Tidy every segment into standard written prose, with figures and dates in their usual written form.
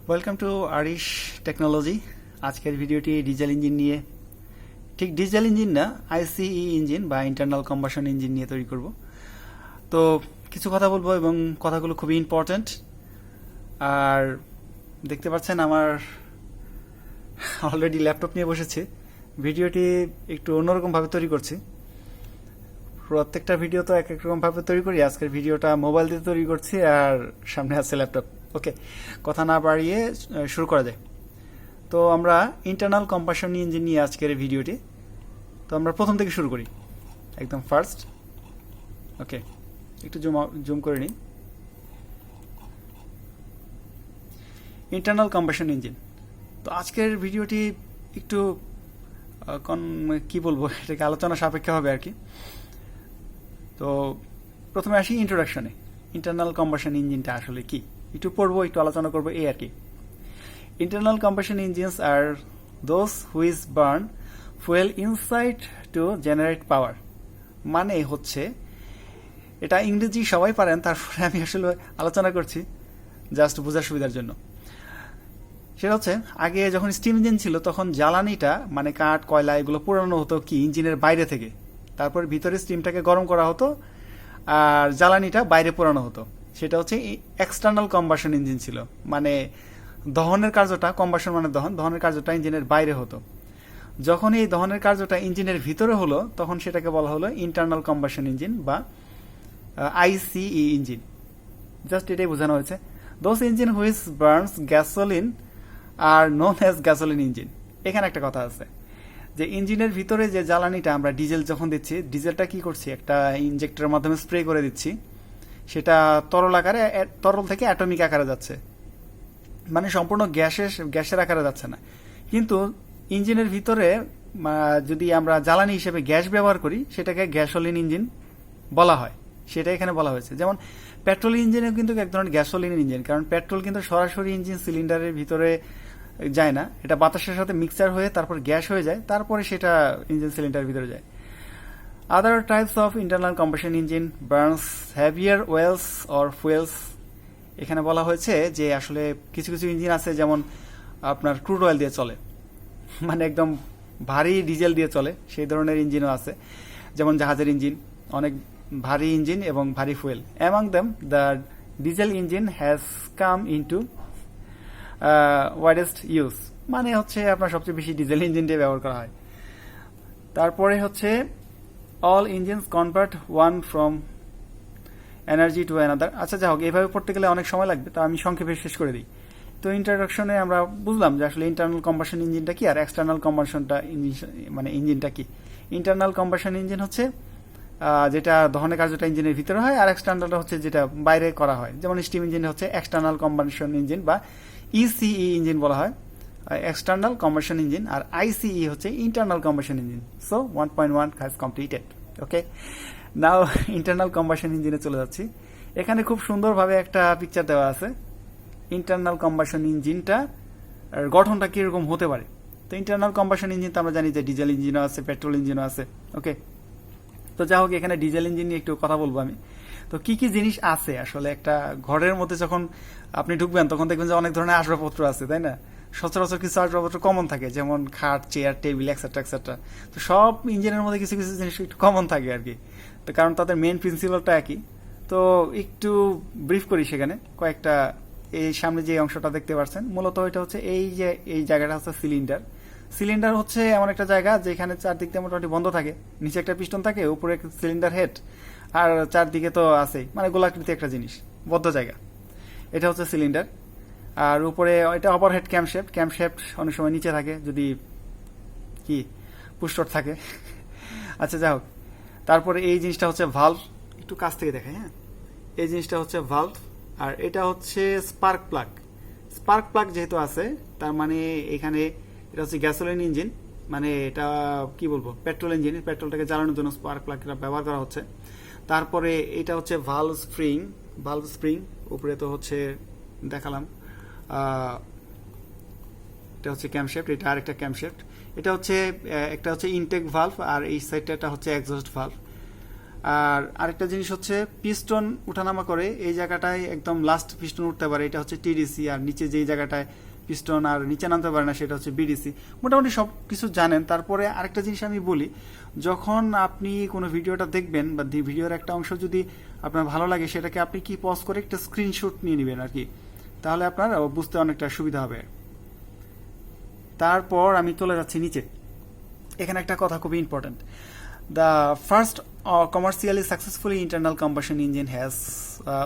Welcome to Arish technology. আজকের ভিডিওটি diesel engine নিয়ে, ঠিক ডিজেল ইঞ্জিন না, আইসিই ইঞ্জিন বা ইন্টারনাল কম্বাশন ইঞ্জিন নিয়ে তৈরি করব। তো কিছু কথা বলবো এবং কথাগুলো খুবই ইম্পর্ট্যান্ট। আর দেখতে পাচ্ছেন আমার অলরেডি ল্যাপটপ নিয়ে বসেছি। ভিডিওটি একটু অন্যরকমভাবে তৈরি করছি। প্রত্যেকটা ভিডিও তো এক এক রকমভাবে তৈরি করি, আজকের ভিডিওটা মোবাইল দিয়ে তৈরি করছি আর সামনে আছে ল্যাপটপ। ওকে, কথা না বাড়িয়ে শুরু করা যায়। তো আমরা ইন্টারনাল কম্বাশন ইঞ্জিন নিয়ে আজকের এই ভিডিওটি। তো আমরা প্রথম থেকে শুরু করি, একদম ফার্স্ট। ওকে, একটু জুম করে নিই। Internal combustion engine. তো আজকের ভিডিওটি একটু কি বলবো, এটাকে আলোচনা সাপেক্ষে হবে আর কি। তো প্রথমে আসি ইন্ট্রোডাকশনে। ইন্টারনাল কম্বাশন ইঞ্জিনটা আসলে কি একটু পড়বো, একটু আলোচনা করবো, এই আর কি। Internal combustion engines are those which burn fuel inside to generate power. মানে হচ্ছে, এটা ইংরেজি সবাই পারেন, তারপরে আমি আসলে আলোচনা করছি জাস্ট বোঝার সুবিধার জন্য। সেটা হচ্ছে, আগে যখন স্টিম ইঞ্জিন ছিল তখন জ্বালানিটা মানে কাঠ, কয়লা এগুলো পোড়ানো হতো কি ইঞ্জিনের বাইরে থেকে, তারপর ভিতরে স্টিমটাকে গরম করা হতো আর জ্বালানিটা বাইরে পোড়ানো হতো। সেটা হচ্ছে এক্সটার্নাল কম্বাশন ইঞ্জিন ছিল। মানে দহনের কার্যটা, কম্বাশন মানে দহনের কার্যটা ইঞ্জিনের বাইরে হতো। যখন এই দহনের কার্যটা ইঞ্জিনের ভিতরে হলো তখন সেটাকে বলা হলো ইন্টারনাল কম্বাশন ইঞ্জিন বা আইসিই ইঞ্জিন। জাস্ট এটাই বোঝানো হয়েছে। Those engine which burns gasoline are known as gasoline engine. এখানে একটা কথা আছে যে ইঞ্জিনের ভিতরে যে জ্বালানিটা আমরা ডিজেল যখন দিচ্ছি, ডিজেলটা কি করছি, একটা ইনজেক্টরের মাধ্যমে স্প্রে করে দিচ্ছি, সেটা তরল থেকে অ্যাটমিক আকারে যাচ্ছে, মানে সম্পূর্ণ গ্যাসের আকারে যাচ্ছে না। কিন্তু ইঞ্জিনের ভিতরে যদি আমরা জ্বালানি হিসেবে গ্যাস ব্যবহার করি সেটাকে গ্যাসোলিন ইঞ্জিন বলা হয়। সেটা এখানে বলা হয়েছে। যেমন পেট্রোল ইঞ্জিনেও কিন্তু এক ধরনের গ্যাসোলিন ইঞ্জিন, কারণ পেট্রোল কিন্তু সরাসরি ইঞ্জিন সিলিন্ডারের ভিতরে যায় না, এটা বাতাসের সাথে মিক্সচার হয়ে তারপর গ্যাস হয়ে যায়, তারপরে সেটা ইঞ্জিন সিলিন্ডারের ভিতরে যায়। Other types of internal combustion engine burns heavier oils or fuels. এখানে বলা হয়েছে যে আসলে কিছু কিছু ইঞ্জিন আছে যেমন আপনার ক্রুড অয়েল দিয়ে চলে, মানে একদম ভারী ডিজেল দিয়ে চলে, সেই ধরনের ইঞ্জিনও আছে। যেমন জাহাজের ইঞ্জিন অনেক ভারী ইঞ্জিন এবং ভারী fuel. Among them the diesel engine has come into widest use. মানে হচ্ছে আপনার সবচেয়ে বেশি ডিজেল ইঞ্জিনটাই ব্যবহার করা হয়। তারপরে হচ্ছে all engines convert one from energy to another. আচ্ছা, যা হোক, এইভাবে পড়তে গেলে অনেক সময় লাগবে, তো আমি সংক্ষেপে শেষ করে দিই। তো ইন্ট্রোডাকশনে আমরা বুঝলাম যে আসলে ইন্টারনাল কম্বাশন ইঞ্জিনটা কি আর এক্সটার্নাল কম্বাশনটা মানে ইঞ্জিনটা কি। ইন্টারনাল কম্বাশন ইঞ্জিন হচ্ছে যেটা দহনের কার্যটা ইঞ্জিনের ভিতরে হয়, আর এক্সটার্নালটা হচ্ছে যেটা বাইরে করা হয়। যেমন স্টিম ইঞ্জিন হচ্ছে এক্সটার্নাল কম্বাশন ইঞ্জিন বা ইসিই ইঞ্জিন বলা হয়, এক্সটার্নাল কম্বাশন ইঞ্জিন। আর আইসিই হচ্ছে internal combustion engine. So 1.1 has completed. Okay, now internal combustion ইঞ্জিনে চলে যাচ্ছি। এখানে খুব সুন্দরভাবে একটা পিকচার দেওয়া আছে ইন্টারনাল কম্বাশন ইঞ্জিনটা গঠনটা কিরকম হতে পারে। তো ইন্টারনাল কম্বাশন ইঞ্জিন তো আমরা জানি যে ডিজেল ইঞ্জিনও আছে, পেট্রোল ইঞ্জিনও আছে। ওকে, তো যা হোক, এখানে ডিজেল ইঞ্জিন নিয়ে একটু কথা বলবো আমি। তো কি কি জিনিস আছে আসলে একটা ঘরের মধ্যে যখন আপনি ঢুকবেন তখন দেখবেন যে অনেক ধরনের আসবাবপত্র আছে, তাই না? সচরাচর কিছু আসবাবপত্র কমন থাকে, যেমন খাট, চেয়ার, টেবিল, এক্সেট্রা এক্সেট্রা। তো সব ইঞ্জিনের মধ্যে কিছু কিছু জিনিস একটু কমন থাকে আর কি। তো কারণ তাদের মেইন প্রিন্সিপালটা একই। তো একটু ব্রিফ করি সেখানে কয়েকটা। এই সামনে যে অংশটা দেখতে পাচ্ছেন, মূলত এটা হচ্ছে এই জায়গাটা হচ্ছে সিলিন্ডার। সিলিন্ডার হচ্ছে এমন একটা জায়গা যেখানে চারদিক দিয়ে মোটামুটি বন্ধ থাকে, নিচে একটা পিস্টন থাকে, উপরে সিলিন্ডার হেড, আর চারদিকে তো আছেই, মানে গোলাকৃতি একটা জিনিস, বদ্ধ জায়গা। এটা হচ্ছে সিলিন্ডার। আর উপরে এটা অপার হেড ক্যাম্পশেফট অনেক সময় নিচে থাকে যদি কি পুস্টর থাকে। আচ্ছা, যাই হোক, তারপরে এই জিনিসটা হচ্ছে ভালভ। একটু কাছ থেকে দেখাই, হ্যাঁ। এই জিনিসটা হচ্ছে ভালভ, আর এটা হচ্ছে স্পার্ক প্লাগ। স্পার্ক প্লাগ যেহেতু আছে, তার মানে এখানে এটা হচ্ছে গ্যাসোলিন ইঞ্জিন, মানে এটা কি বলবো, পেট্রোল ইঞ্জিন, পেট্রোলটাকে জ্বালানোর জন্য স্পার্ক প্লাগ ব্যবহার করা হচ্ছে। তারপরে এটা হচ্ছে ভালভ স্প্রিং, উপরে তো হচ্ছে দেখালাম। এটা হচ্ছে ক্যাম্পশেফট, এটা আরেকটা ক্যাম্পশেফট। এটা হচ্ছে একটা হচ্ছে ইনটেক ভালভ, আর এই সাইডটা হচ্ছে এক্সস্ট ভালভ। আর আরেকটা জিনিস হচ্ছে পিস্টন উঠানামা করে এই জায়গাটায় একদম লাস্ট পিস্টন উঠতে পারে, এটা হচ্ছে টিডিসি। আর নিচে যেই জায়গাটায় পিস্টন আর নিচে নামতে পারে না সেটা হচ্ছে বিডিসি। মোটামুটি সব কিছু জানেন। তারপরে আরেকটা জিনিস আমি বলি, যখন আপনি কোনো ভিডিওটা দেখবেন বা ভিডিওর একটা অংশ যদি আপনার ভালো লাগে সেটাকে আপনি কি পজ করে একটা স্ক্রিনশট নিয়ে নেবেন আর কি, তাহলে আপনার বুঝতে অনেকটা সুবিধা হবে। তারপর আমি চলে যাচ্ছি নিচে। এখানে একটা কথা খুবই important. The first commercially successfully internal combustion engine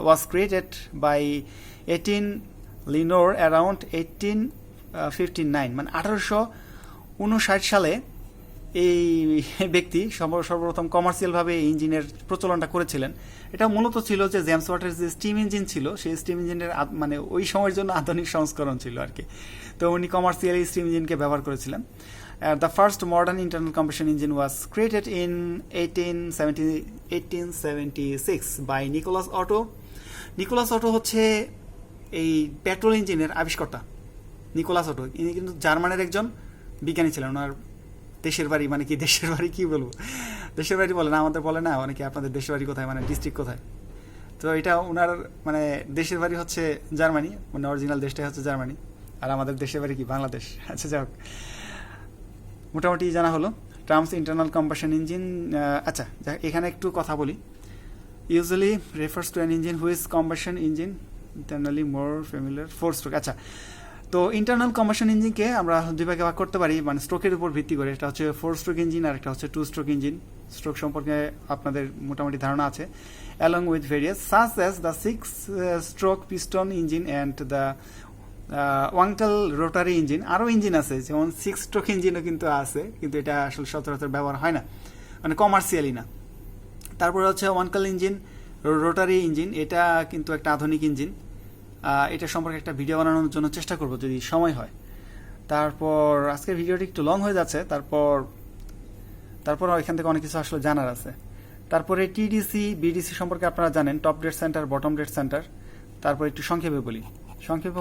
was created by 18 Lenore around 1859, মানে 1859 সালে এই ব্যক্তি সর্বপ্রথম কমার্শিয়াল ভাবে ইঞ্জিনের প্রচলনটা করেছিলেন। এটা মূলত ছিল যে জেমস ওয়াটের যে স্টিম ইঞ্জিন ছিল সেই স্টিম ইঞ্জিনের মানে ওই সময়ের জন্য আধুনিক সংস্করণ ছিল আর কি। তো উনি কমার্শিয়ালি স্টিম ইঞ্জিনকে ব্যবহার করেছিলেন। The first modern internal combustion engine was created in 1876 by Nicholas Otto. Nicholas Otto হচ্ছে এই পেট্রোল ইঞ্জিনের আবিষ্কর্তা। নিকোলাস অটো ইনি কিন্তু জার্মানের একজন বিজ্ঞানী ছিলেন। ওনার দেশের বাড়ি, মানে কি দেশের বাড়ি কি বলবো, দেশের বাড়ি বলে না, আমাদের বলে না অনেকে আপনাদের দেশের বাড়ি কোথায়, মানে ডিস্ট্রিক্ট কোথায়। তো এটা ওনার মানে দেশের বাড়ি হচ্ছে জার্মানি, মানে অরিজিনাল দেশটাই হচ্ছে জার্মানি, আর আমাদের দেশের বাড়ি কি বাংলাদেশ। আচ্ছা যাই হোক, মোটামুটি জানা হলো টার্মস ইন্টারনাল কম্বাশন ইঞ্জিন। আচ্ছা এখানে একটু কথা বলি। Usually refers to an engine whose combustion engine internally more familiar 4 stroke. আচ্ছা, তো ইন্টারনাল কম্বাশন ইঞ্জিনকে আমরা দুই ভাগে ভাগ করতে পারি, মানে স্ট্রোকের উপর ভিত্তি করে। এটা হচ্ছে 4 স্ট্রোক ইঞ্জিন আর একটা হচ্ছে 2 স্ট্রোক ইঞ্জিন। স্ট্রোক সম্পর্কে আপনাদের মোটামুটি ধারণা আছে। Along with various such as the 6 stroke piston engine and the Wankel rotary engine. আরও ইঞ্জিন আছে, যেমন 6 স্ট্রোক ইঞ্জিনও কিন্তু আছে, কিন্তু এটা আসলে সচরাচর ব্যবহার হয় না, মানে কমার্শিয়ালি না। তারপরে হচ্ছে ওয়াঙ্কেল ইঞ্জিন, রোটারি ইঞ্জিন, এটা কিন্তু একটা আধুনিক ইঞ্জিন। এটা সম্পর্কে একটা ভিডিও বানানোর জন্য চেষ্টা করব যদি সময় হয়। তারপর আজকের ভিডিওটি একটু লং হয়ে যাচ্ছে, তারপর এখান থেকে অনেক কিছু আসলে জানার আছে। তারপরে টিডিসি বিডিসি সম্পর্কে আপনারা জানেন, top dead centre, bottom dead centre. তারপর একটু সংক্ষেপে বলি। সংক্ষেপে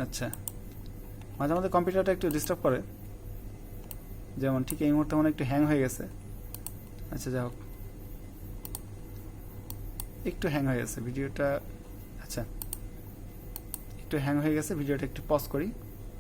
আচ্ছা, মাঝে মাঝে কম্পিউটারটা একটু ডিস্টার্ব করে, যেমন ঠিক এই মুহূর্তে মনে একটু হ্যাং হয়ে গেছে। আচ্ছা যাই হোক, একটু হ্যাং হয়ে গেছে ভিডিওটা। আচ্ছা একটু হ্যাং হয়ে গেছে ভিডিওটা, একটু পজ করি।